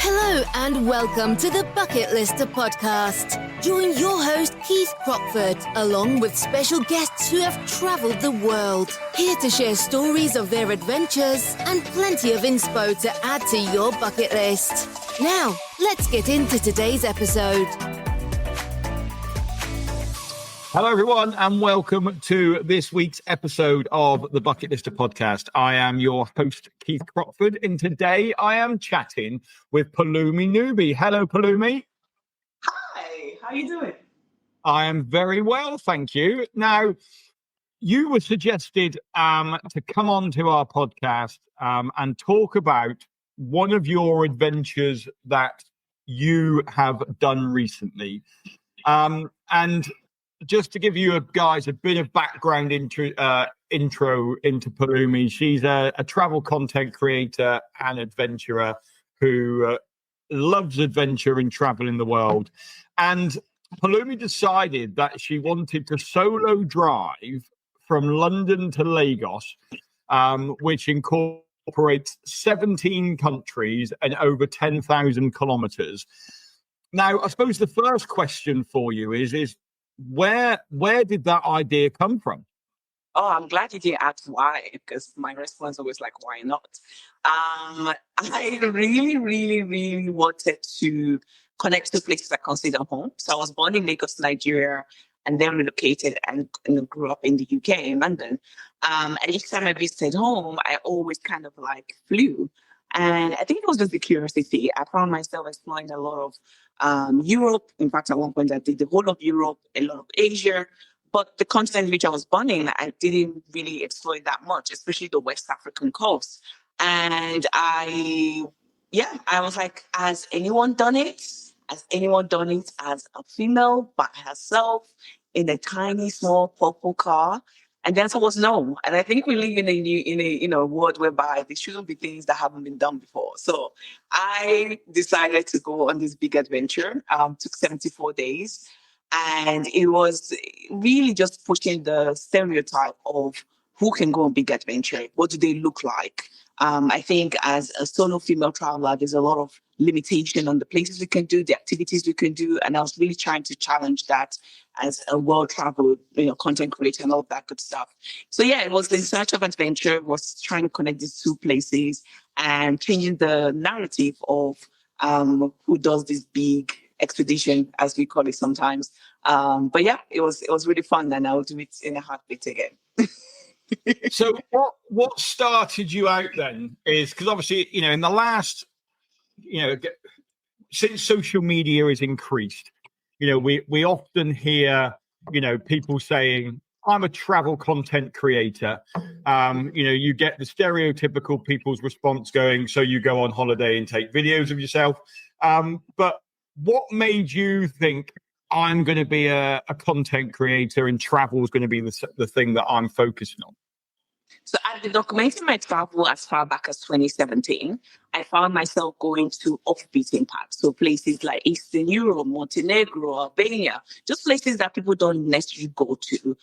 Hello and welcome to the Bucket Lister podcast. Join your host Keith Crockford along with special guests who have travelled the world, here to share stories of their adventures and plenty of inspo to add to your bucket list. Now, let's get into today's episode. Hello, everyone, and welcome to this week's episode of the Bucket Lister podcast. I am your host, Keith Crockford, and today I am chatting with Pelumi Nubi. Hello, Pelumi. Hi, how are you doing? I am very well, thank you. Now, you were suggested to come on to our podcast and talk about one of your adventures that you have done recently. And just to give you guys a bit of background intro into Pelumi, she's a travel content creator and adventurer who loves adventure and travel in the world. And Pelumi decided that she wanted to solo drive from London to Lagos, which incorporates 17 countries and over 10,000 kilometers. Now, I suppose the first question for you is where did that idea come from? Oh, I'm glad you didn't ask why, because my response was like, why not? I really wanted to connect to places I consider home. So I was born in Lagos, Nigeria, and then relocated and grew up in the UK, in London. And each time I visited home, I always kind of like flew. And I think it was just the curiosity. I found myself exploring a lot of Europe. In fact, at one point, I did the whole of Europe, a lot of Asia. But the continent which I was born in, I didn't really explore it that much, especially the West African coast. And I was like, has anyone done it? Has anyone done it as a female by herself in a tiny, small purple car? And the answer was no. And I think we live in a world whereby there shouldn't be things that haven't been done before. So I decided to go on this big adventure. Took 74 days. And it was really just pushing the stereotype of who can go on big adventure. What do they look like? I think as a solo female traveler, there's a lot of limitation on the places we can do, the activities we can do. And I was really trying to challenge that as a world-traveled, content creator and all of that good stuff. So yeah, it was the search of adventure, was trying to connect these two places and changing the narrative of who does this big expedition, as we call it sometimes. But yeah, it was really fun, and I'll do it in a heartbeat again. So what started you out then is because obviously, in the last, since social media has increased, we often hear, people saying, I'm a travel content creator. You get the stereotypical people's response going, so you go on holiday and take videos of yourself. But what made you think I'm going to be a content creator and travel is going to be the thing that I'm focusing on? So I've been documenting my travel as far back as 2017. I found myself going to off-beaten paths. So places like Eastern Europe, Montenegro, Albania, just places that people don't necessarily go to.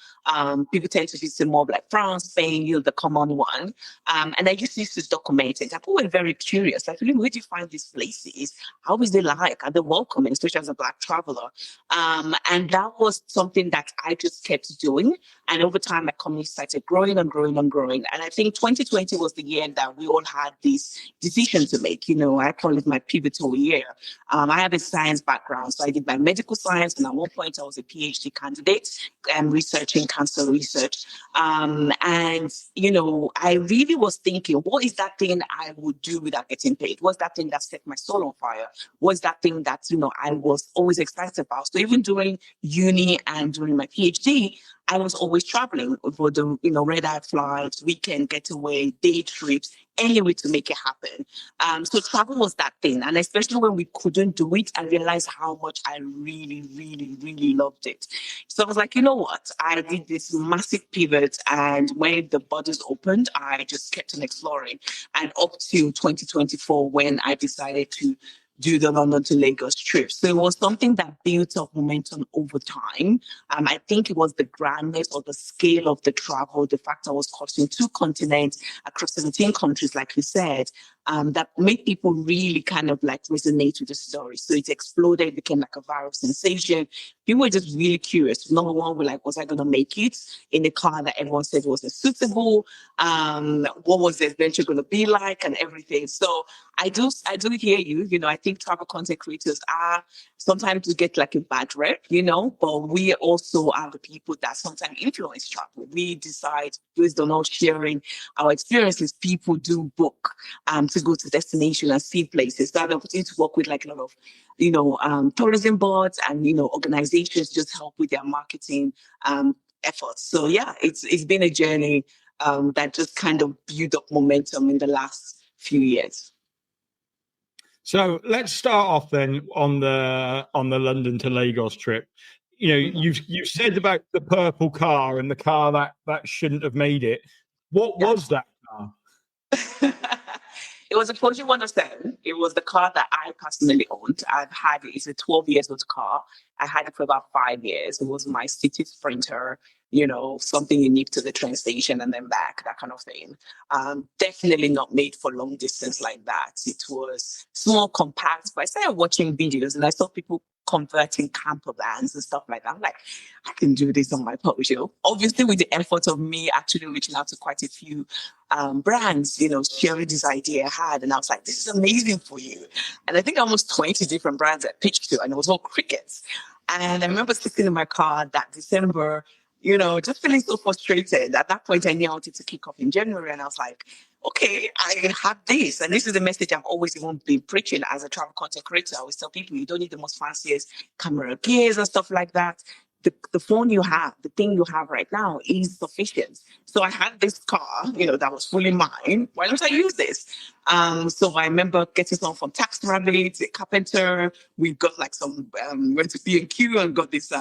People tend to visit more like France, Spain, the common one. And I just used to document it. People were very curious. Like, really, where do you find these places? How is they like? Are they welcoming, especially as a Black traveler? And that was something that I just kept doing. And over time, my community started growing and growing and growing. And I think 2020 was the year that we all had this decision to make. I call it my pivotal year. I have a science background, so I did my medical science, and at one point I was a PhD candidate researching cancer research. And I really was thinking, what is that thing I would do without getting paid? What's that thing that set my soul on fire? What's that thing that I was always excited about? So even during uni and during my PhD, I was always traveling for the, red-eye flights, weekend getaway, day trips, any way to make it happen. So travel was that thing. And especially when we couldn't do it, I realized how much I really, really, really loved it. So I was like, you know what? I did this massive pivot. And when the borders opened, I just kept on exploring. And up to 2024, when I decided to do the London to Lagos trip. So it was something that built up momentum over time. I think it was the grandness or the scale of the travel, the fact I was crossing 2 continents across 17 countries, like you said, that made people really kind of like resonate with the story. So it exploded, it became like a viral sensation. People were just really curious. Number one, we're like, was I going to make it in a car that everyone said wasn't suitable? What was the adventure going to be like and everything? So I do hear you. I think travel content creators are sometimes to get like a bad rep, but we also are the people that sometimes influence travel. We decide based on all sharing our experiences, people do book to go to destination and see places. So I have the opportunity to work with like a lot of, tourism boards and, organizations just help with their marketing efforts. So yeah, it's been a journey that just kind of built up momentum in the last few years. So let's start off then on the London to Lagos trip. You've said about the purple car and the car that shouldn't have made it. What was that car? It was a Peugeot 107. It was the car that I personally owned. I've had it. It's a 12 years old car. I had it for about 5 years. It was my city sprinter, something unique to the train station and then back, that kind of thing. Definitely not made for long distance like that. It was small, compact. But I started watching videos and I saw people converting camper vans and stuff like that. I'm like, I can do this on my Peugeot. Obviously, with the effort of me actually reaching out to quite a few brands, sharing this idea I had. And I was like, this is amazing for you. And I think almost 20 different brands I pitched to, and it was all crickets. And I remember sitting in my car that December, just feeling so frustrated. At that point, I knew I wanted to kick off in January. And I was like, okay, I have this. And this is the message I've always even been preaching as a travel content creator. I always tell people, you don't need the most fanciest camera gears and stuff like that. The phone you have, the thing you have right now is sufficient. So I had this car, that was fully mine. Why don't I use this? So I remember getting some from Tax Rabbit, a carpenter. We got like some, went to B&Q and got this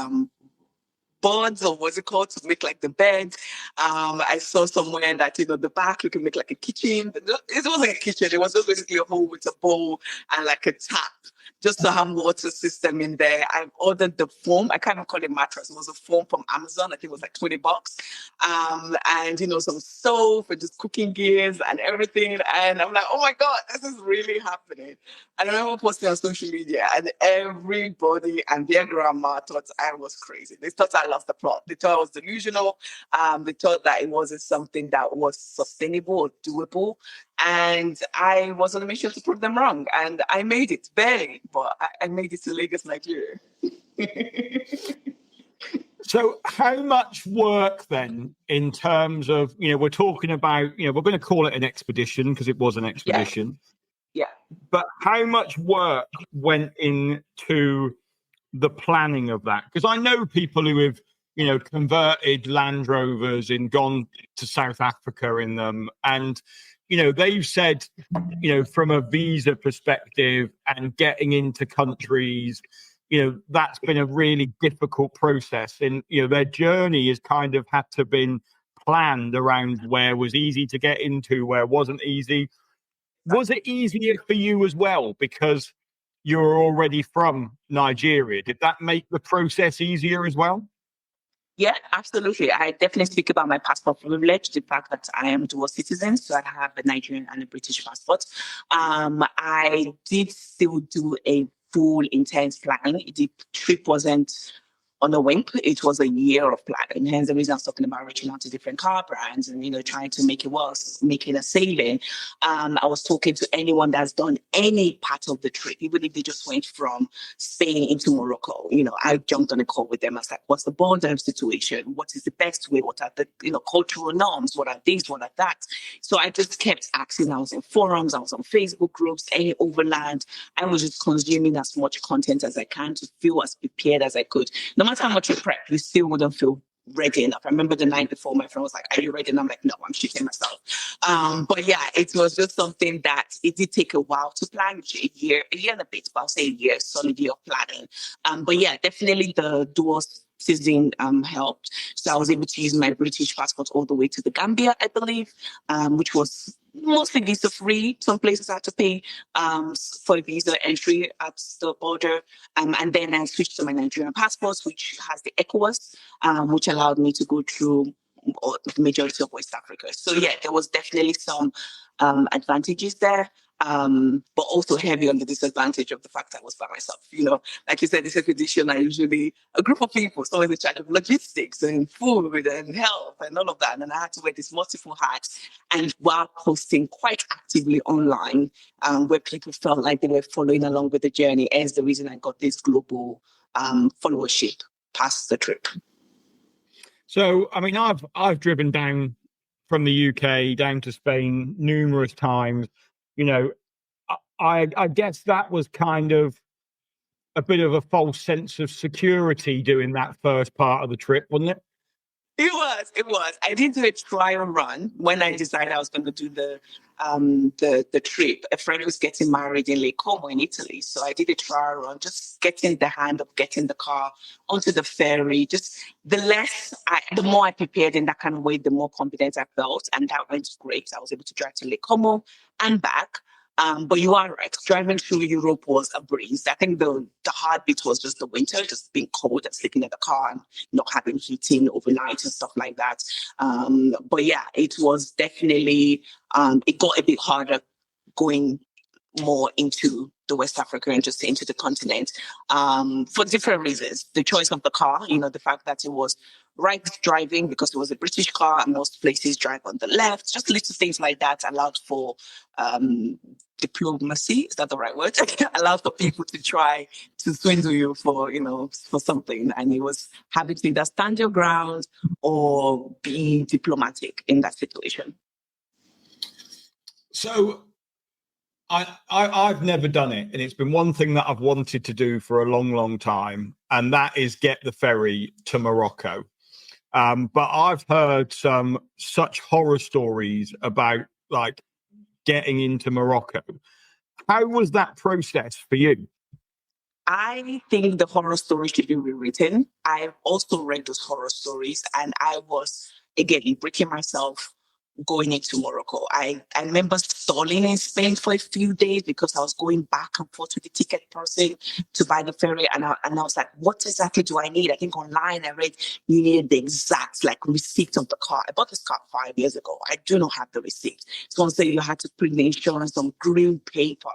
boards, or what's it called, to make like the bed. I saw somewhere that, the back, you can make like a kitchen. It wasn't a kitchen. It was just basically a hole with a bowl and like a tap, just to have water system in there. I ordered the foam. I kind of call it mattress. It was a foam from Amazon. I think it was like $20. And, some soap and just cooking gears and everything. And I'm like, oh my God, this is really happening. And I remember posting on social media and everybody and their grandma thought I was crazy. They thought I lost the plot. They thought I was delusional. They thought that it wasn't something that was sustainable or doable. And I was on a mission to prove them wrong. And I made it, barely, but I made it to Lagos, Nigeria. So how much work then in terms of, we're talking about, we're going to call it an expedition because it was an expedition. Yeah. But how much work went into the planning of that? Because I know people who have, converted Land Rovers and gone to South Africa in them. And, they've said, from a visa perspective and getting into countries, that's been a really difficult process. And, their journey has kind of had to been planned around where was easy to get into, where wasn't easy. Was it easier for you as well because you're already from Nigeria? Did that make the process easier as well? Yeah, absolutely. I definitely speak about my passport privilege, the fact that I am dual citizen, so I have a Nigerian and a British passport. I did still do a full intense planning. The trip wasn't on a whim. It was a year of planning. Hence the reason I was talking about reaching out to different car brands and, trying to make it work, making a saving. I was talking to anyone that's done any part of the trip, even if they just went from Spain into Morocco. I jumped on a call with them. I was like, what's the border situation? What is the best way? What are the, cultural norms? What are these? What are that? So I just kept asking. I was in forums. I was on Facebook groups, any overland. I was just consuming as much content as I can to feel as prepared as I could. No matter how much you prep, you still wouldn't feel ready enough. I remember the night before, my friend was like, are you ready? And I'm like, no, I'm shooting myself. But yeah, it was just something that it did take a while to plan, a year and a bit, but I'll say a year, solid year of planning. But yeah, definitely the dual citizen helped. So I was able to use my British passport all the way to the Gambia, I believe, which was mostly visa free. Some places I had to pay for visa entry at the border. And then I switched to my Nigerian passport, which has the ECOWAS, which allowed me to go through the majority of West Africa. So yeah, there was definitely some advantages there. but also heavy on the disadvantage of the fact I was by myself. Like you said, this expedition are usually a group of people, so in charge of logistics and food and health and all of that. And I had to wear these multiple hats, and while posting quite actively online, where people felt like they were following along with the journey, is the reason I got this global followership past the trip. So, I mean, I've driven down from the UK down to Spain numerous times. I guess that was kind of a bit of a false sense of security doing that first part of the trip, wasn't it? It was. I did do a trial run when I decided I was going to do the trip. A friend was getting married in Lake Como in Italy. So I did a trial run, just getting the hand of getting the car onto the ferry. Just the more I prepared in that kind of way, the more confident I felt. And that went great. I was able to drive to Lake Como and back. But you are right. Driving through Europe was a breeze. I think the hard bit was just the winter, just being cold and sleeping in the car and not having heating overnight and stuff like that. But yeah, it was definitely, it got a bit harder going more into the West Africa and just into the continent for different reasons. The choice of the car, the fact that it was right driving because it was a British car and most places drive on the left, just little things like that allowed for diplomacy, is that the right word? Allowed for people to try to swindle you for something. And it was having to either stand your ground or be diplomatic in that situation. So I've never done it, and it's been one thing that I've wanted to do for a long, long time, and that is get the ferry to Morocco. But I've heard some such horror stories about like getting into Morocco. How was that process for you? I think the horror story should be rewritten. I've also read those horror stories, and I was, again, breaking myself going into Morocco. I remember stalling in Spain for a few days because I was going back and forth with the ticket person to buy the ferry. And I was like, what exactly do I need? I think online I read you needed the exact receipt of the car. I bought this car 5 years ago. I do not have the receipt. Someone said you had to print the insurance on green paper.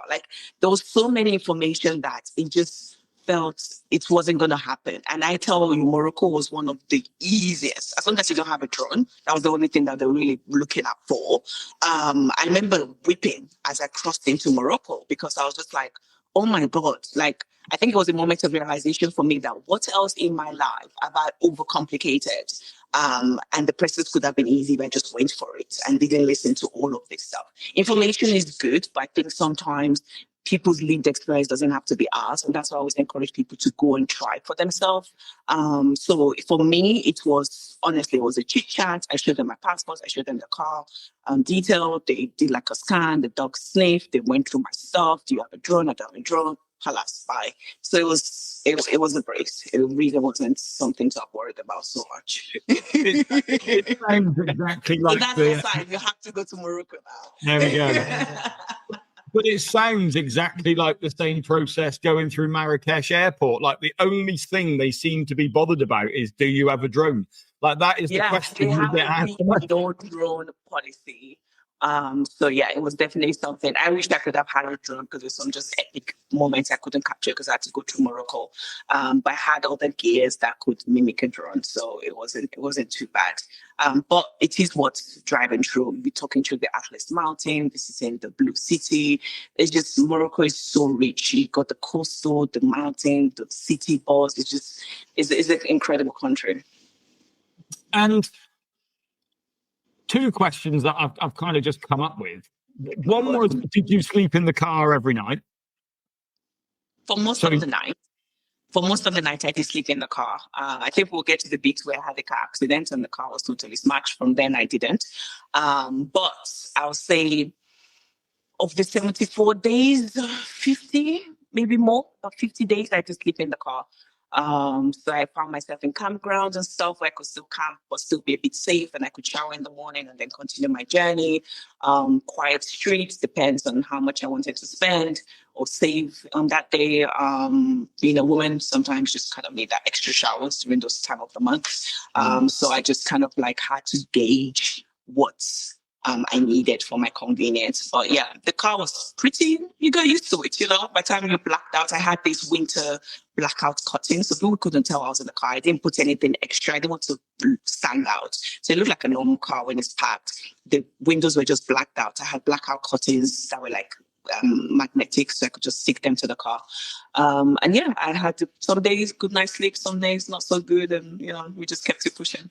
There was so many information that it just felt it wasn't going to happen. And I tell you, Morocco was one of the easiest. As long as you don't have a drone, that was the only thing that they're really looking out for. I remember weeping as I crossed into Morocco because I was just like, oh my God. I think it was a moment of realization for me that what else in my life have I overcomplicated? And the process could have been easy if I just went for it and didn't listen to all of this stuff. Information is good, but I think sometimes people's lived experience doesn't have to be ours. And that's why I always encourage people to go and try for themselves. So for me, it was a chit chat. I showed them my passports. I showed them the car detail. They did a scan, the dog sniff. They went through my stuff. Do you have a drone? I don't have a drone. Halas, bye. So it was a breeze. It really wasn't something to have worried about so much. It sounds exactly like so that's the sign. You have to go to Morocco now. There we go. But it sounds exactly like the same process going through Marrakesh airport. The only thing they seem to be bothered about is, do you have a drone? That is the question. They have no drone policy. So yeah, it was definitely something. I wish I could have had a drone because there's some just epic moments I couldn't capture because I had to go through Morocco. But I had all the gears that could mimic a drone, so it wasn't too bad. But it is what driving through. We're talking through the Atlas Mountain, visiting the Blue City. It's just Morocco is so rich. You got the coastal, the mountain, the city bus. It's an incredible country. And two questions that I've kind of just come up with. One was, did you sleep in the car every night? For most of the night, I did sleep in the car. I think we'll get to the bit where I had a car accident and the car was totally smashed. From then, I didn't. But I'll say of the 74 days, 50, maybe more, about 50 days, I just sleep in the car. So I found myself in campgrounds and stuff where I could still camp but still be a bit safe, and I could shower in the morning and then continue my journey. Quiet streets, depends on how much I wanted to spend or save on that day. Being a woman, sometimes just kind of need that extra showers during those time of the month. So I just kind of had to gauge what's I needed for my convenience. But yeah, the car was pretty, you got used to it, By the time you blacked out, I had this winter blackout curtain, so people couldn't tell I was in the car. I didn't put anything extra. I didn't want to stand out. So it looked like a normal car when it's parked. The windows were just blacked out. I had blackout curtains that were like magnetic, so I could just stick them to the car. And yeah, I had some days good night sleep, some days not so good, and we just kept it pushing.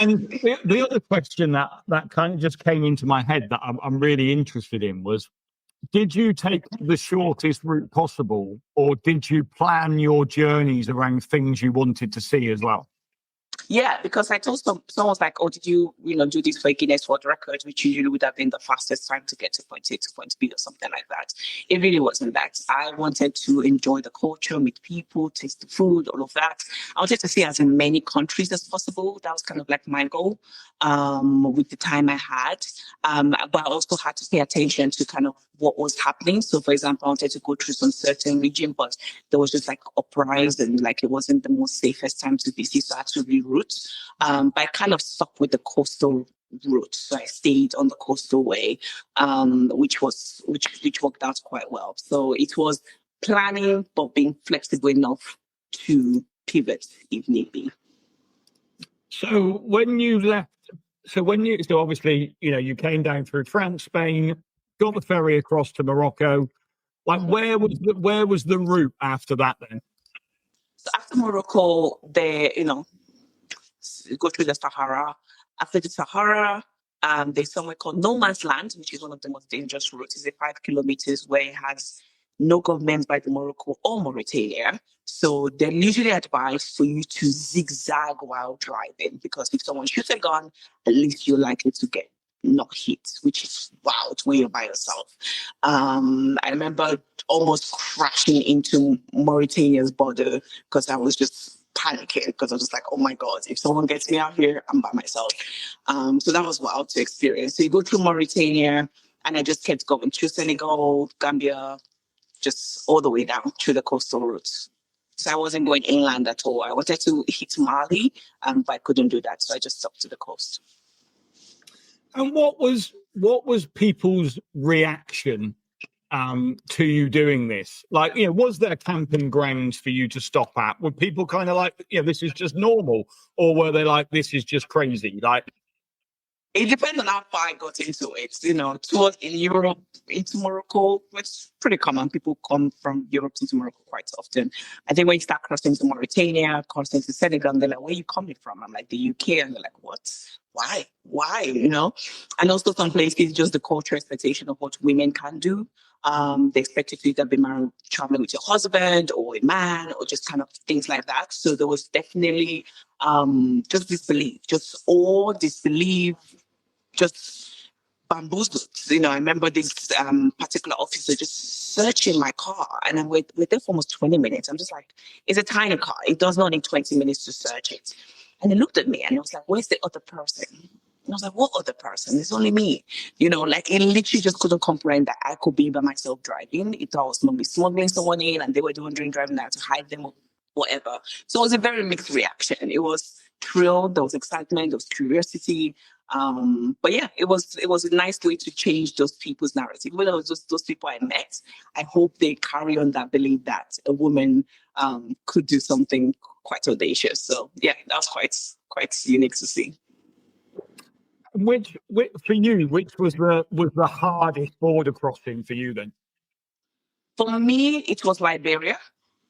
And the other question that kind of just came into my head that I'm really interested in was, did you take the shortest route possible, or did you plan your journeys around things you wanted to see as well? Yeah, because I told someone was like, "Oh, did you, do this for a Guinness World Record, which usually would have been the fastest time to get to point A to point B or something like that." It really wasn't that. I wanted to enjoy the culture, meet people, taste the food, all of that. I wanted to see as many countries as possible. That was kind of like my goal with the time I had. But I also had to pay attention to kind of what was happening. So, for example, I wanted to go through some certain region, but there was just like uprising, like it wasn't the most safest time to visit, so I had to reroute. But I kind of stuck with the coastal route, so I stayed on the coastal way, which worked out quite well. So it was planning, but being flexible enough to pivot if need be. So when you left, so obviously, you came down through France, Spain, got the ferry across to Morocco. Like, where was the route after that then? So after Morocco, go through the Sahara. After the Sahara, there's somewhere called No Man's Land, which is one of the most dangerous routes. It's 5 kilometers where it has no government by the Morocco or Mauritania. So they're usually advised for you to zigzag while driving, because if someone shoots a gun, at least you're likely to get not hit, which is wild when you're by yourself. I remember almost crashing into Mauritania's border because I was just panicking, because I was just like, oh my God, if someone gets me out here, I'm by myself. So that was wild to experience. So you go through Mauritania, and I just kept going through Senegal, Gambia, just all the way down through the coastal routes. So I wasn't going inland at all. I wanted to hit Mali, but I couldn't do that. So I just stuck to the coast. And what was people's reaction to you doing this? Like, was there camping grounds for you to stop at? Were people kind of like, this is just normal? Or were they like, this is just crazy? Like, it depends on how far I got into it. Towards in Europe, into Morocco, it's pretty common. People come from Europe into Morocco quite often. I think when you start crossing to Mauritania, crossing to Senegal, they're like, where are you coming from? I'm like, the UK. And they're like, what? Why? And also some places, just the cultural expectation of what women can do. They expect you to either be married, traveling with your husband or a man, or just kind of things like that. So there was definitely just disbelief, just all disbelief, just bamboozled. I remember this particular officer just searching my car, and we're there for almost 20 minutes. I'm just like, it's a tiny car. It does not need 20 minutes to search it. And he looked at me and he was like, where's the other person? And I was like, what other person? It's only me. Like, he literally just couldn't comprehend that I could be by myself driving. He thought I was maybe smuggling someone in, and they were doing drink driving. I had to hide them or whatever. So it was a very mixed reaction. It was thrill, there was excitement, there was curiosity. But yeah, it was a nice way to change those people's narrative. When it was just those people I met, I hope they carry on that belief that a woman could do something quite audacious. So yeah, that was quite unique to see. Which for you, which was the hardest border crossing for you then? For me, it was Liberia.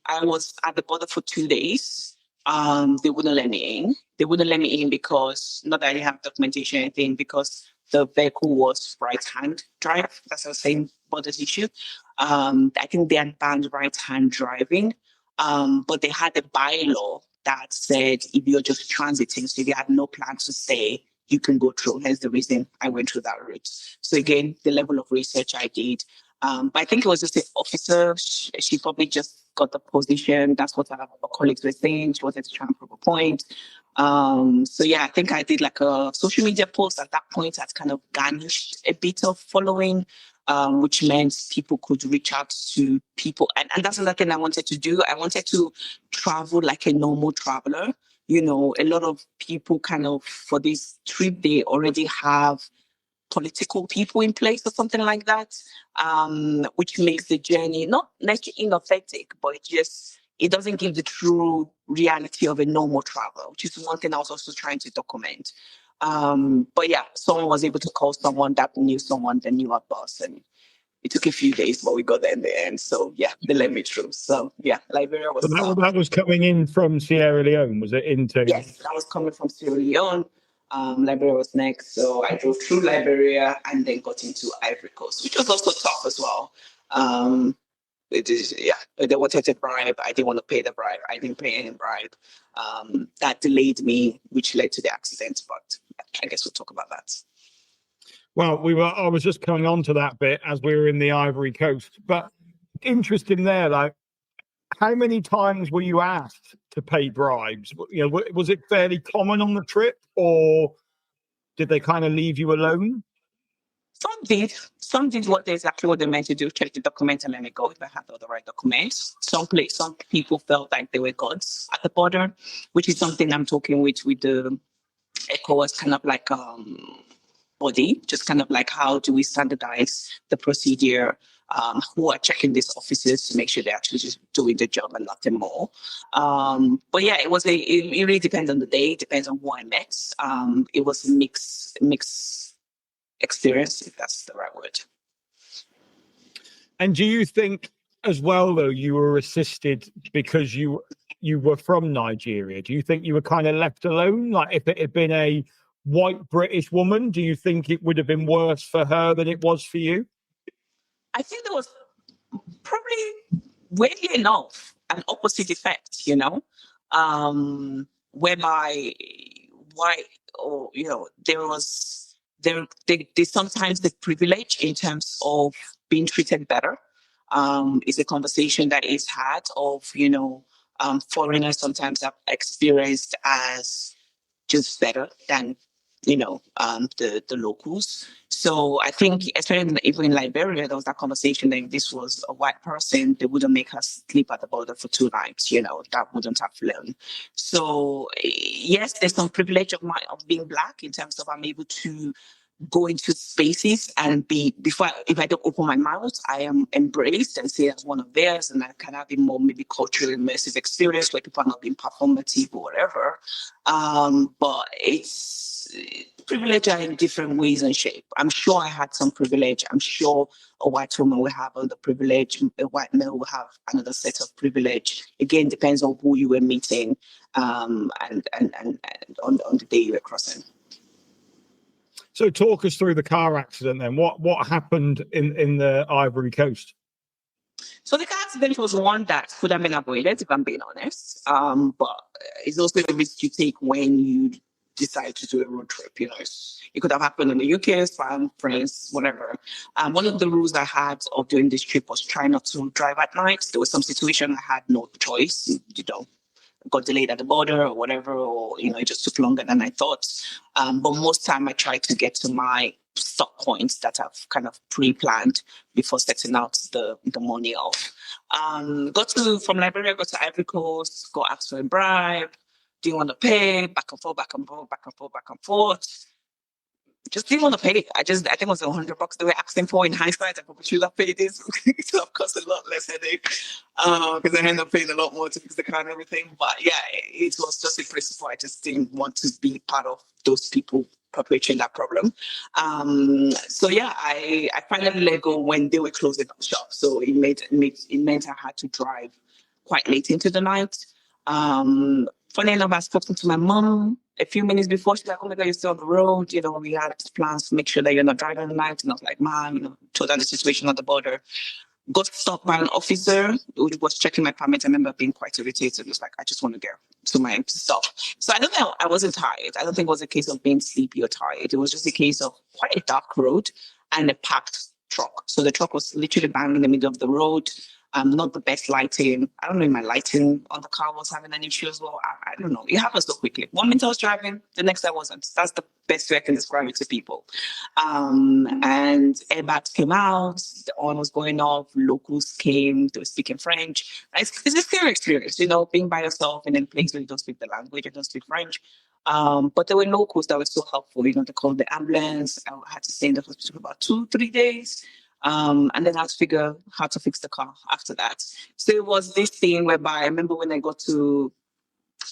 I was at the border for 2 days. They wouldn't let me in. They wouldn't let me in because, not that I didn't have documentation or anything, because the vehicle was right-hand drive. That's the same borders issue. I think they had banned right-hand driving, but they had a bylaw that said if you're just transiting, so if you had no plans to stay, you can go through. Hence the reason I went through that route. So again, the level of research I did. But I think it was just an officer. She probably just got the position. That's what our colleagues were saying. She wanted to try and prove a point. So yeah, I think I did like a social media post at that point that kind of garnished a bit of following, which meant people could reach out to people. And that's another thing I wanted to do. I wanted to travel like a normal traveler. a lot of people kind of for this trip, they already have political people in place or something like that, which makes the journey not necessarily inauthentic, but it doesn't give the true reality of a normal travel, which is one thing I was also trying to document. But yeah, someone was able to call someone that knew someone that knew our boss, and it took a few days, but we got there in the end. So yeah, they let me through. So yeah, Liberia was So tough. that was coming in from Sierra Leone, was it? Into Yes, that was coming from Sierra Leone. Liberia was next, so I drove through Liberia and then got into Ivory Coast, which was also tough as well. It is, yeah. They wanted a bribe. I didn't want to pay the bribe. I didn't pay any bribe. That delayed me, which led to the accident. But I guess we'll talk about that. Well, I was just coming on to that bit as we were in the Ivory Coast, but interesting there, like, how many times were you asked to pay bribes? Was it fairly common on the trip, or did they kind of leave you alone? Some did. Some did exactly what they meant to do, check the document and let me go if I had all the right documents. Some people felt like they were gods at the border, which is something I'm talking with the ECOWAS kind of like body, just kind of like how do we standardize the procedure, who are checking these officers to make sure they're actually just doing the job and nothing more. But yeah, it really depends on the day, it depends on who I met. It was a mixed experience, if that's the right word. And do you think as well, though, you were assisted because you were from Nigeria? Do you think you were kind of left alone? Like if it had been a white British woman, do you think it would have been worse for her than it was for you? I think there was probably, weirdly enough, an opposite effect, whereby white, or they sometimes the privilege in terms of being treated better is a conversation that is had of foreigners sometimes are experienced as just better than the locals. So I think, especially even in Liberia, there was that conversation that if this was a white person, they wouldn't make us sleep at the border for 2 nights. That wouldn't have flown. So yes, there's some privilege of being Black in terms of I'm able to go into spaces and if I don't open my mouth, I am embraced and say as one of theirs, and I can have a more maybe culturally immersive experience where people are not being performative or whatever. But it's privilege are in different ways and shape. I'm sure I had some privilege. I'm sure a white woman will have other privilege. A white male will have another set of privilege. Again, depends on who you were meeting, and on the day you were crossing. So talk us through the car accident then. What happened in the Ivory Coast? So the car accident was one that could have been avoided, if I'm being honest. But it's also a risk you take when you decide to do a road trip. It could have happened in the UK, fam, friends, whatever. One of the rules I had of doing this trip was try not to drive at night. There was some situation I had no choice, got delayed at the border or whatever, or it just took longer than I thought. But most time I try to get to my stop points that I've kind of pre-planned before setting out the money off. From Liberia, got to Ivory Coast, got asked for a bribe, didn't want to pay, back and forth. Just didn't want to pay. I think it was $100 they were asking for. In hindsight, I probably should have paid this. It would have cost a lot less headache because I ended up paying a lot more to fix the car and everything. But yeah, it was just a principle. I just didn't want to be part of those people perpetuating that problem. So yeah, I finally let go when they were closing up shop. So it meant I had to drive quite late into the night. Funny enough, I spoke to my mom a few minutes before. She's like, "Oh my God, you're still on the road. We had plans to make sure that you're not driving at night." And I was like, "Mom, told her the situation at the border." Got stopped by an officer who was checking my permit. I remember being quite irritated. It was like, I just want to get to my stuff. So I don't know. I wasn't tired. I don't think it was a case of being sleepy or tired. It was just a case of quite a dark road and a packed truck. So the truck was literally banged in the middle of the road. Not the best lighting. I don't know if my lighting on the car was having an issue as well. I don't know. It happened so quickly. 1 minute I was driving, the next I wasn't. That's the best way I can describe it to people. And airbags came out, the horn was going off, locals came, they were speaking French. It's a scary experience, being by yourself in a place where you don't speak the language, you don't speak French. But there were locals that were so helpful. They called the ambulance. I had to stay in the hospital for about 2-3 days. And then I had to figure how to fix the car after that. So it was this thing whereby I remember when I got to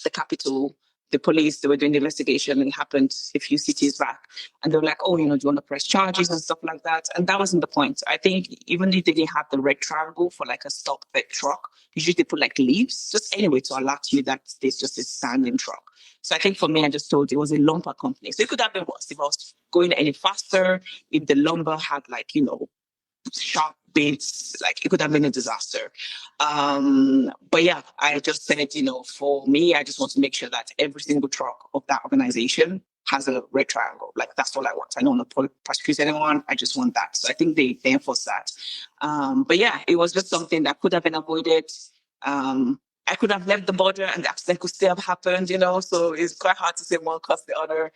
the capital, the police, they were doing the investigation, and it happened a few cities back. And they were like, oh, do you want to press charges and stuff like that? And that wasn't the point. I think even if they didn't have the red triangle for like a stop vet truck, usually they put like leaves, just anyway to alert you that there's just a standing truck. So I think for me, I just thought it was a lumber company. So it could have been worse if I was going any faster, if the lumber had like, sharp bits, like it could have been a disaster. But yeah, I just said, for me, I just want to make sure that every single truck of that organization has a red triangle. Like that's all I want. I don't want to prosecute anyone. I just want that. So I think they enforce that. But yeah, it was just something that could have been avoided. I could have left the border and the accident could still have happened, so it's quite hard to say one caused the other.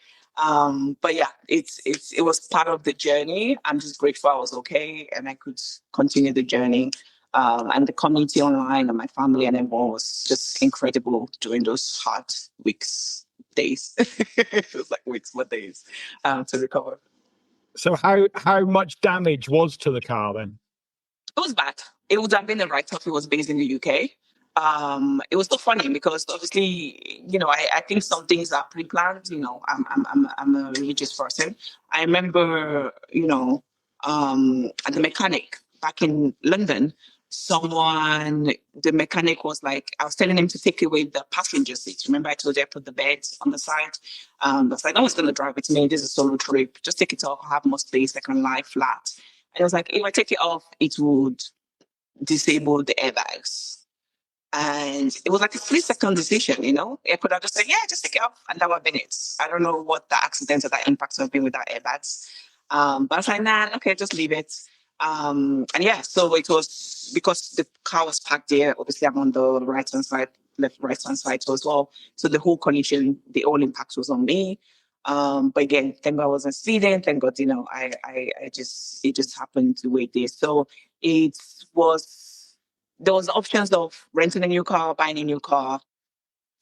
But yeah, it was part of the journey. I'm just grateful I was okay and I could continue the journey. And the community online and my family and everyone was just incredible during those hard days. It feels like weeks, but days to recover. So how much damage was to the car then? It was bad. It would have been a write-off. It was based in the UK. It was so funny because obviously, I think some things are pre-planned. I'm a religious person. I remember, at the mechanic back in London, the mechanic was like, I was telling him to take away the passenger seat. Remember I told you I put the bed on the side? I was like, no one's going to drive with me. This is a solo trip. Just take it off. I have more space. I can lie flat. And I was like, if I take it off, it would disable the airbags. And it was like a 3-second decision, I could have just said, yeah, just take it off. And that would have been it. I don't know what the accidents or that impact would have been without airbags. But I was like, nah, okay, just leave it. And yeah, so it was because the car was parked there. Obviously, I'm on the right-hand side as well. So the whole collision, the whole impact was on me. But again, thank God I wasn't speeding. Thank God, it just happened the way it did. So there was options of renting a new car, buying a new car.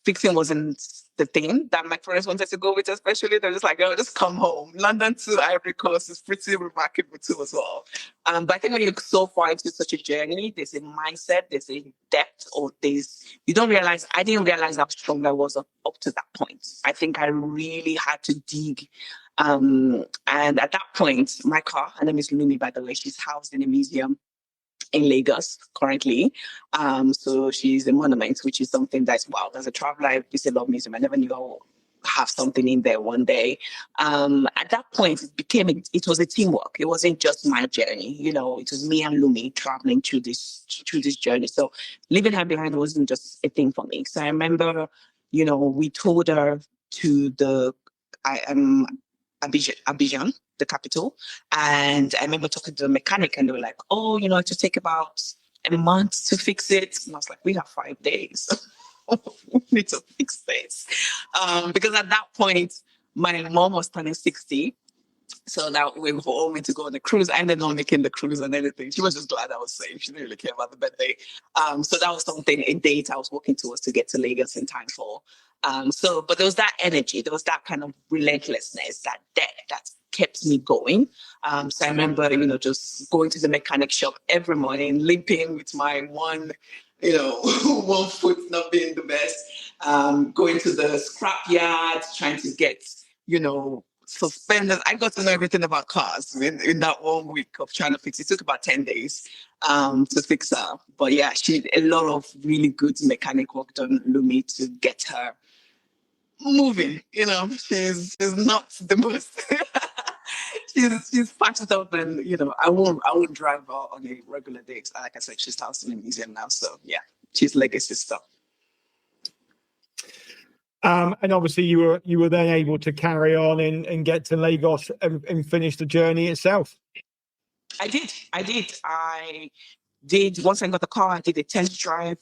Fixing wasn't the thing that my parents wanted to go with, especially. They're just like, oh, just come home. London to Ivory Coast is pretty remarkable too as well. But I think when you look so far into such a journey, there's a mindset, there's a depth, or I didn't realize how strong I was up to that point. I think I really had to dig. And at that point, my car, her name is Lumi, by the way, she's housed in a museum in Lagos currently. So she's a monument, which is something that's, wow, as a traveler, I used to love museum. I never knew I would have something in there one day. At that point, it was a teamwork. It wasn't just my journey. It was me and Lumi traveling through this journey. So leaving her behind wasn't just a thing for me. So I remember, we told her to Abidjan, the capital. And I remember talking to the mechanic and they were like, oh, it should take about a month to fix it. And I was like, we have 5 days. We need to fix this. Because at that point, my mom was turning 60. So that we were all meant to go on the cruise. I ended up making the cruise and everything. She was just glad I was safe. She didn't really care about the birthday. So that was a date I was working towards to get to Lagos in time for. But there was that energy, there was that kind of relentlessness, that depth that kept me going. So I remember, just going to the mechanic shop every morning, limping with my one foot not being the best, going to the scrap yard, trying to get, suspenders. I got to know everything about cars in that 1 week of trying to fix it. It took about 10 days to fix her. But yeah, she did a lot of really good mechanic work done Lumi to get her moving. She's not the most she's packed up and I won't drive her on a regular day. Like I said, she's housed in a museum now. So yeah, she's legacy stuff. And obviously you were then able to carry on and get to Lagos and finish the journey itself. I did. Once I got the car, I did a test drive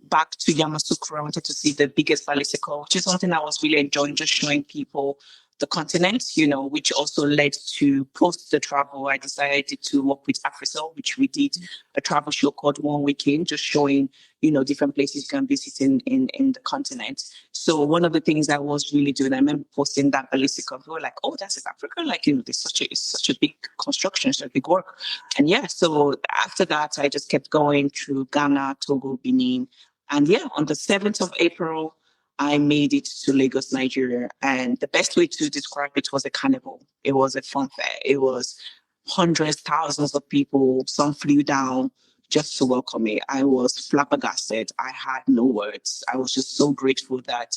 back to Yamoussoukro. I wanted to see the biggest bicycle, which is something I was really enjoying, just showing people the continent, which also led to post the travel. I decided to work with AfriCell, which we did a travel show called One Weekend, just showing, different places you can visit in the continent. So one of the things I was really doing, I remember posting that bicycle. People were like, "Oh, that's in Africa!" Like, it's such a big construction, such a big work. And yeah, so after that, I just kept going through Ghana, Togo, Benin. And yeah, on the 7th of April, I made it to Lagos, Nigeria. And the best way to describe it was a carnival. It was a fun fair. It was hundreds, thousands of people. Some flew down just to welcome me. I was flabbergasted. I had no words. I was just so grateful that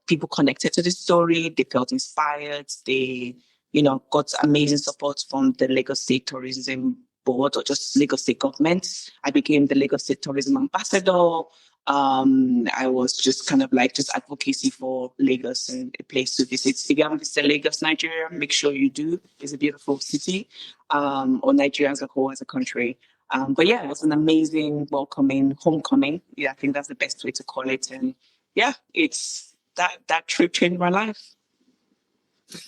people connected to the story. They felt inspired. They, got amazing support from the Lagos State Tourism Board or just Lagos State government. I became the Lagos State Tourism Ambassador. I was just kind of like just advocacy for Lagos and a place to visit. If you haven't visited Lagos, Nigeria, make sure you do. It's a beautiful city, or Nigeria as a whole, as a country. But yeah, it was an amazing welcoming homecoming. Yeah, I think that's the best way to call it. And yeah, it's that trip changed my life.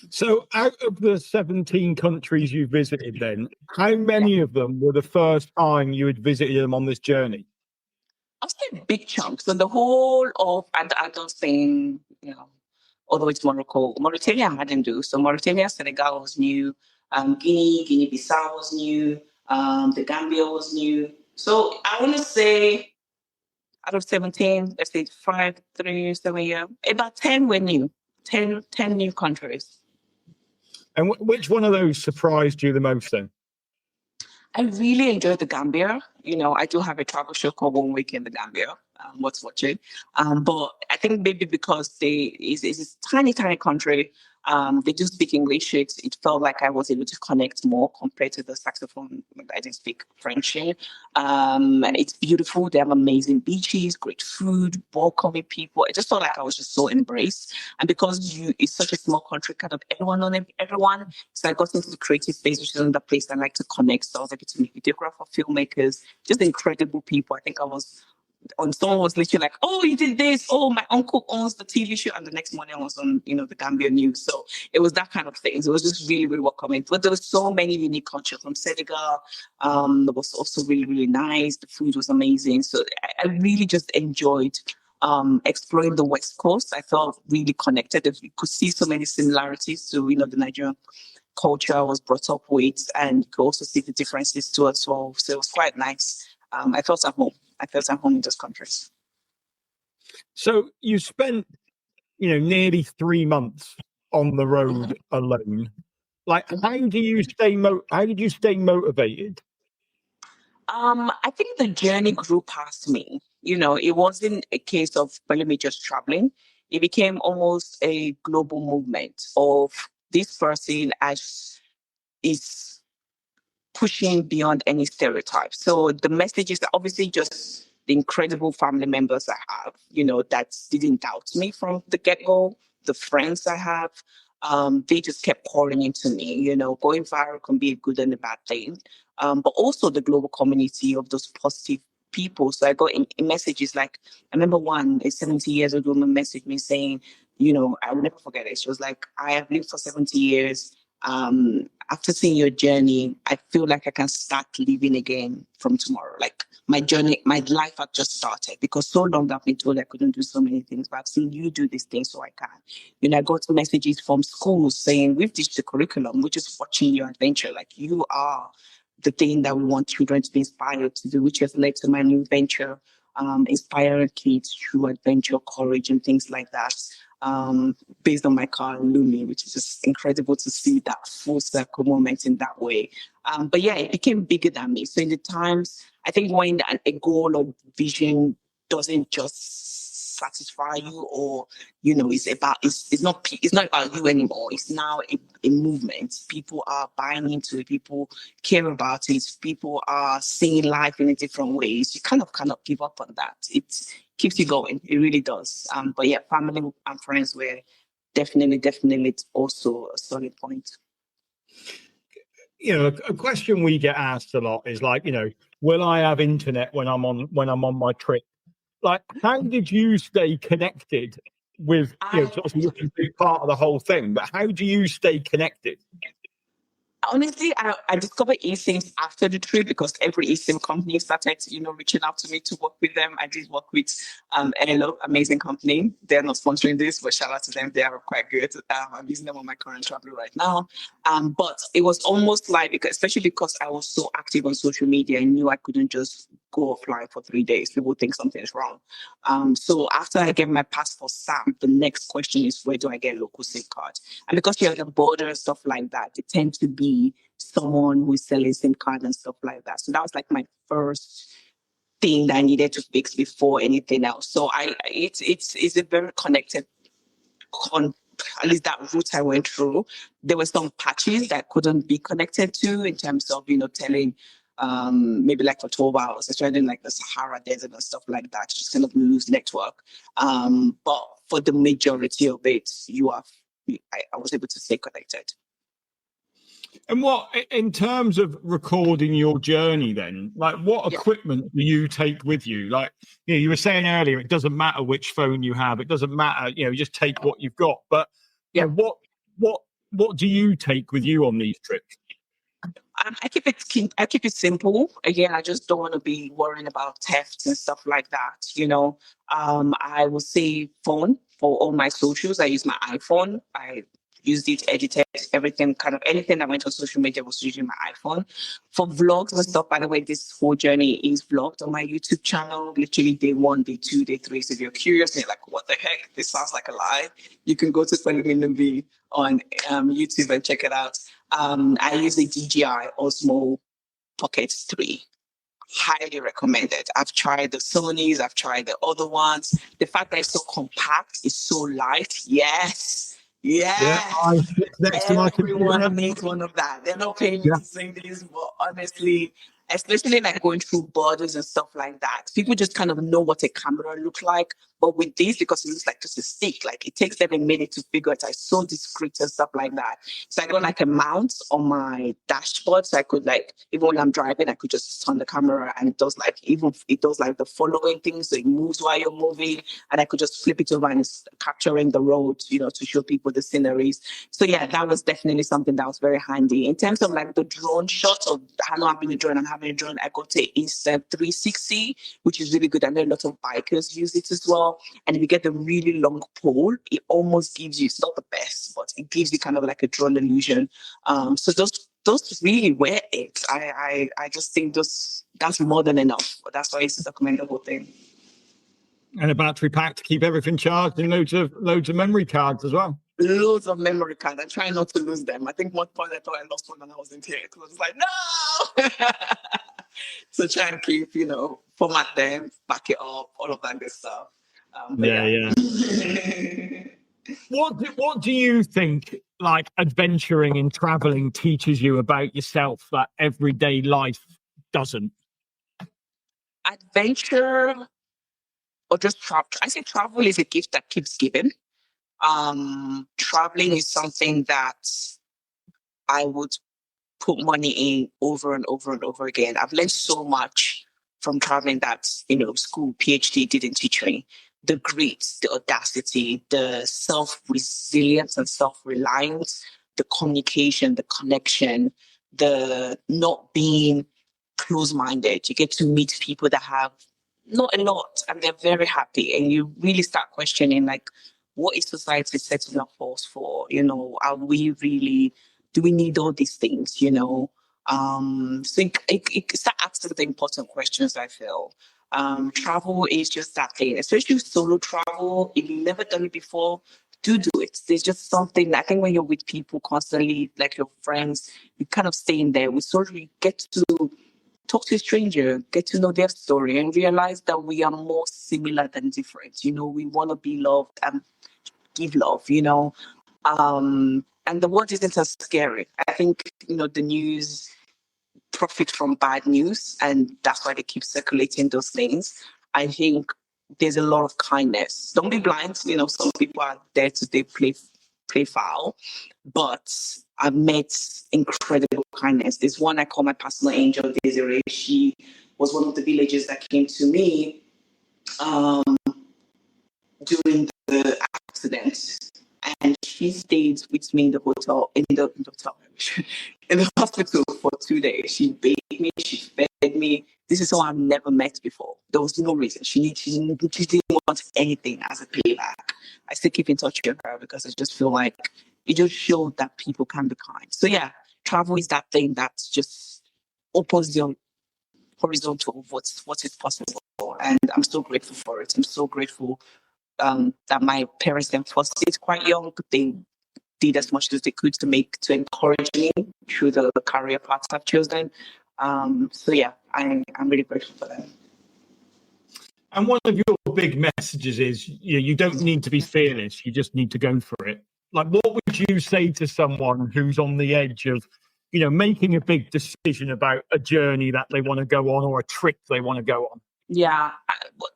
So out of the 17 countries you visited then, how many of them were the first time you had visited them on this journey? I'll say big chunks. So the whole of, I don't think, all the way to Morocco. Mauritania I hadn't do. So Mauritania, Senegal was new. Guinea-Bissau was new. The Gambia was new. So I want to say out of 17, let's say 5, 3, 7 years, about 10 were new. 10 new countries. And which one of those surprised you the most then? I really enjoyed the Gambia. I do have a travel show called One Week in the Gambia. Worth watching. But I think maybe because it's a tiny, tiny country. They do speak English. It felt like I was able to connect more compared to the saxophone. I didn't speak French. And it's beautiful. They have amazing beaches, great food, welcoming people. I just felt like I was just so embraced. And because it's such a small country, kind of everyone on everyone. So I got into the creative space, which is another place I like to connect. So I was able to meet videographers, filmmakers, just incredible people. I think someone was literally like, "Oh, you did this. Oh, my uncle owns the TV show." And the next morning I was on, the Gambia news. So it was that kind of thing. So it was just really, really welcoming. But there were so many unique cultures from Senegal. It was also really, really nice. The food was amazing. So I really just enjoyed exploring the West Coast. I felt really connected. You could see so many similarities to, the Nigerian culture I was brought up with, and you could also see the differences too as well. So it was quite nice. I felt at home. In those countries. So you spent, nearly 3 months on the road alone. Like, how did you stay motivated? I think the journey grew past me. It wasn't a case of Pelumi just traveling. It became almost a global movement of this person as is pushing beyond any stereotypes. So the message is obviously just the incredible family members I have, that didn't doubt me from the get-go. The friends I have, they just kept pouring into me. Going viral can be a good and a bad thing. But also the global community of those positive people. So I got in messages like, I remember a 70 years old woman messaged me saying, I will never forget it. She was like, "I have lived for 70 years. After seeing your journey, I feel like I can start living again from tomorrow. Like my journey, my life had just started because so long I've been told I couldn't do so many things, but I've seen you do these things, so I can." I got messages from schools saying, "We've ditched the curriculum. We're just watching your adventure. Like you are the thing that we want children to be inspired to do," which has led to my new venture, inspiring kids through adventure, courage, and things like that. Based on my car Lumi, which is just incredible to see that full circle moment in that way. But yeah, it became bigger than me. So in the times, I think when a goal or vision doesn't just satisfy you, or it's not about you anymore. It's now a movement. People are buying into it. People care about it. People are seeing life in a different ways. You kind of cannot give up on that. It keeps you going. It really does. But yeah, family and friends were definitely also a solid point. A question we get asked a lot is like, will I have internet when I'm on my trip? Like, how did you stay connected with, it's obviously a big part of the whole thing, but how do you stay connected? Honestly, I discovered eSIMs after the trip because every eSIM company started, reaching out to me to work with them. I did work with Hello, amazing company. They're not sponsoring this, but shout out to them. They are quite good. I'm using them on my current travel right now. But it was almost like, especially because I was so active on social media, I knew I couldn't just go offline for 3 days. People think something's wrong. So after I get my passport stamped, the next question is, where do I get a local SIM card? And because you're at the border and stuff like that, it tends to be someone who's selling SIM card and stuff like that. So that was like my first thing that I needed to fix before anything else. So it's a very connected at least that route I went through. There were some patches that couldn't be connected to in terms of, telling maybe like for 12 hours, especially in like the Sahara Desert and stuff like that, just kind of lose network. But for the majority of it, I was able to stay connected. And what, in terms of recording your journey then, like what equipment do you take with you? Like, you were saying earlier, it doesn't matter which phone you have. It doesn't matter, you just take what you've got. But what do you take with you on these trips? I keep it simple. Again, I just don't want to be worrying about theft and stuff like that. I will say phone for all my socials. I use my iPhone. I used it, edited everything, kind of anything that went on social media was using my iPhone. For vlogs and stuff, by the way, this whole journey is vlogged on my YouTube channel, literally day 1, day 2, day 3. So if you're curious and you're like, what the heck, this sounds like a lie, you can go to Pelumi Nubi on YouTube and check it out. I use the DJI Osmo Pocket 3. Highly recommended. I've tried the Sonys, I've tried the other ones. The fact that it's so compact, it's so light. Yes. Everyone needs one of that. They're not paying me to sing these, but honestly, especially like going through borders and stuff like that, people just kind of know what a camera looks like. But with this, because it looks like just a stick, like it takes them a minute to figure it out. It's so discreet and stuff like that. So I got like a mount on my dashboard, so I could like, even when I'm driving, I could just turn the camera and it does like the following things. So it moves while you're moving, and I could just flip it over and it's capturing the road, to show people the sceneries. So yeah, that was definitely something that was very handy. In terms of like the drone shot of how I'm having a drone, I got a Insta 360, which is really good. I know a lot of bikers use it as well. And if you get the really long pole, it almost gives you, it's not the best, but it gives you kind of like a drone illusion. So those really were it. I just think that's more than enough. That's why it's a recommendable thing. And a battery pack to keep everything charged, and loads of memory cards as well. Loads of memory cards. I try not to lose them. I think one point I thought I lost one when I was in here. It was like, no! So try and keep, format them, back it up, all of that good stuff. Yeah. What do you think, like, adventuring and traveling teaches you about yourself that everyday life doesn't? Adventure or just travel. I say travel is a gift that keeps giving. Traveling is something that I would put money in over and over and over again. I've learned so much from traveling that, school, PhD didn't teach me. The grit, the audacity, the self-resilience and self-reliance, the communication, the connection, the not being close-minded. You get to meet people that have not a lot and they're very happy, and you really start questioning, like, what is society setting up for us for? Are we really, do we need all these things? So it start asking the important questions, I feel. Travel is just that thing, especially solo travel. If you've never done it before, do it. There's just something, I think when you're with people constantly, like your friends, you kind of stay in there. We sort of get to talk to a stranger, get to know their story, and realize that we are more similar than different. We want to be loved and give love, and the world isn't as scary. I think, the news profit from bad news, and that's why they keep circulating those things. I think there's a lot of kindness. Don't be blind. Some people are there to play foul, but I've met incredible kindness. There's one I call my personal angel, Desiree. She was one of the villagers that came to me during the accident, and she stayed with me in the hotel, in the hospital for 2 days. She bathed me, she fed me. This is someone I've never met before. There was no reason. She didn't want anything as a payback. I still keep in touch with her because I just feel like it just showed that people can be kind. So yeah, travel is that thing that just opens your horizon to what is possible. And I'm so grateful for it. I'm so grateful that my parents then first did quite young. They did as much as they could to encourage me through the career paths I've chosen. So yeah, I'm really grateful for them. And one of your big messages is you don't need to be fearless. You just need to go for it. Like, what would you say to someone who's on the edge of, making a big decision about a journey that they want to go on or a trip they want to go on? Yeah,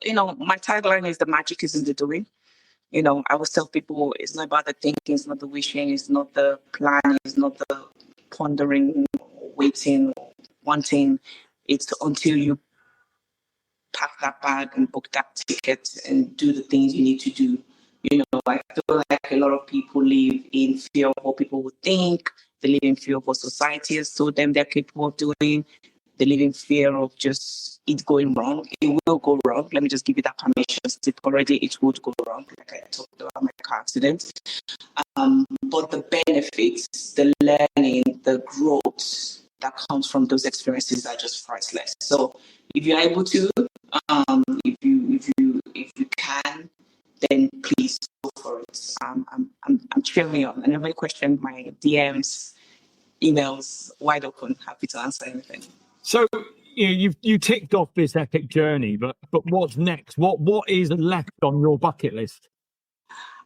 my tagline is the magic is in the doing. I always tell people it's not about the thinking, it's not the wishing, it's not the planning, it's not the pondering, or waiting, or wanting. It's until you pack that bag and book that ticket and do the things you need to do. I feel like a lot of people live in fear of what people would think. They live in fear of what society has told them they're capable of doing. They live in fear of just it going wrong. It will go wrong. Let me just give you that permission slip already. It would go wrong, like I talked about my car accident. But the benefits, the learning, the growth that comes from those experiences are just priceless. So if you're able to, if you can, then please go for it. I'm cheering you on. And every question, my DMs, emails, wide open. Happy to answer anything. So you ticked off this epic journey, but what's next? What is left on your bucket list?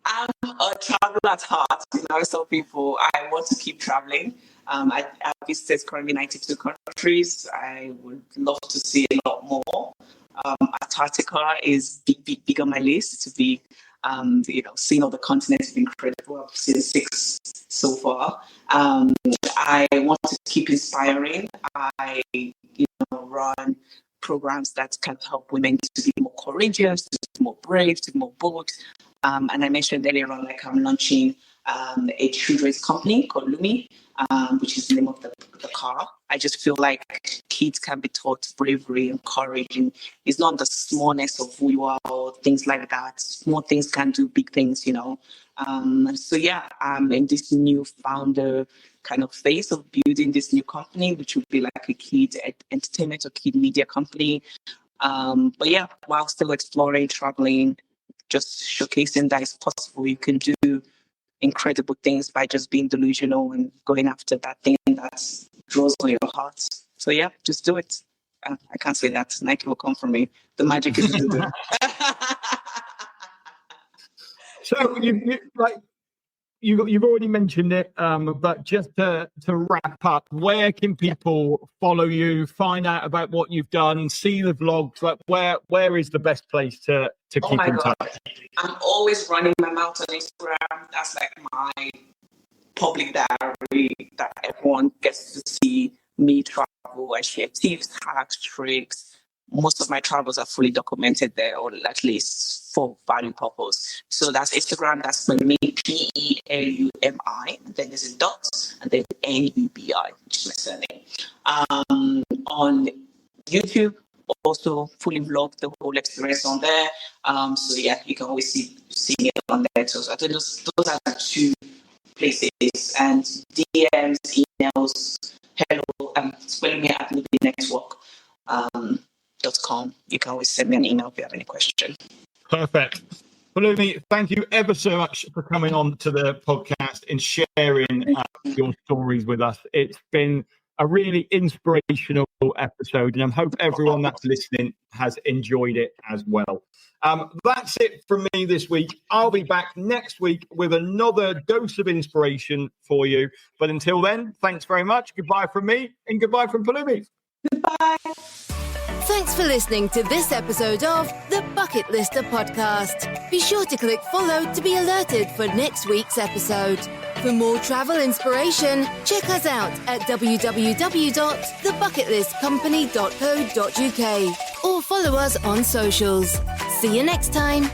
I'm a traveler at heart. I tell people I want to keep traveling. I've visited currently 92 countries. I would love to see a lot more. Antarctica is big on my list to be, seeing all the continents is incredible. I've seen 6 so far. I want to keep inspiring. I, run programs that can help women to be more courageous, to be more brave, to be more bold. And I mentioned earlier on, I'm launching a children's company called Lumi, which is the name of the car. I just feel like kids can be taught bravery and courage, and it's not the smallness of who you are or things like that. Small things can do big things, So yeah, I'm in this new founder kind of phase of building this new company, which would be like a kid entertainment or kid media company. But yeah, while still exploring, traveling, just showcasing that it's possible you can do incredible things by just being delusional and going after that thing that draws on your heart. So yeah, just do it. I can't say that. Nike will come from me. The magic is in the So you've already mentioned it, but just to wrap up, where can people follow you, find out about what you've done, see the vlogs? Like where is the best place to keep in touch? I'm always running my mouth on Instagram. That's like my public diary that everyone gets to see me travel. I share tips, hacks, tricks. Most of my travels are fully documented there, or at least for value purpose. So that's Instagram. That's Pelumi, Pelumi. Then there's a dot, and then Nubi, which is my surname. On YouTube, also fully vlog the whole experience on there. So yeah, you can always see me on there. So I think those are the 2 places, and DMs, emails, hello, Pelumi at Nubi Network. .com. You can always send me an email if you have any question. Perfect. Pelumi, thank you ever so much for coming on to the podcast and sharing your stories with us. It's been a really inspirational episode, and I hope everyone that's listening has enjoyed it as well. That's it from me this week. I'll be back next week with another dose of inspiration for you. But until then, thanks very much. Goodbye from me, and goodbye from Pelumi. Goodbye. Thanks for listening to this episode of the Bucket Lister podcast. Be sure to click follow to be alerted for next week's episode. For more travel inspiration, check us out at www.thebucketlistcompany.co.uk or follow us on socials. See you next time.